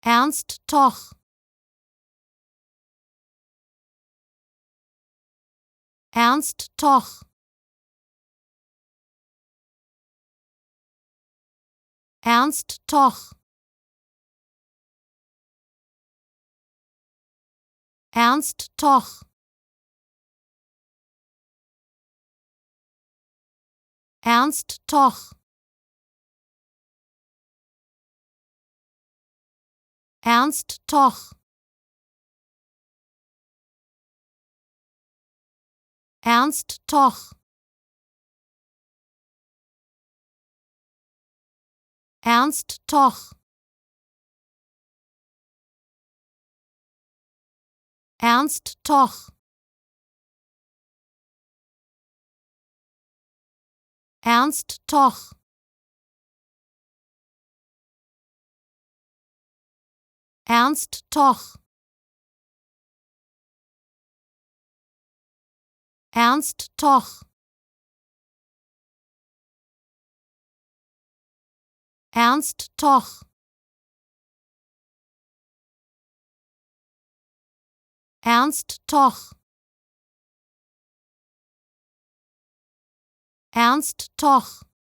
Ernst Toch. Ernst Toch. Ernst Toch. Ernst Toch. Ernst Toch. Ernst Toch. Ernst Toch. Ernst Toch. Ernst Toch. Ernst Toch. Ernst Toch. Ernst Toch. Ernst Toch. Ernst Toch. Ernst Toch.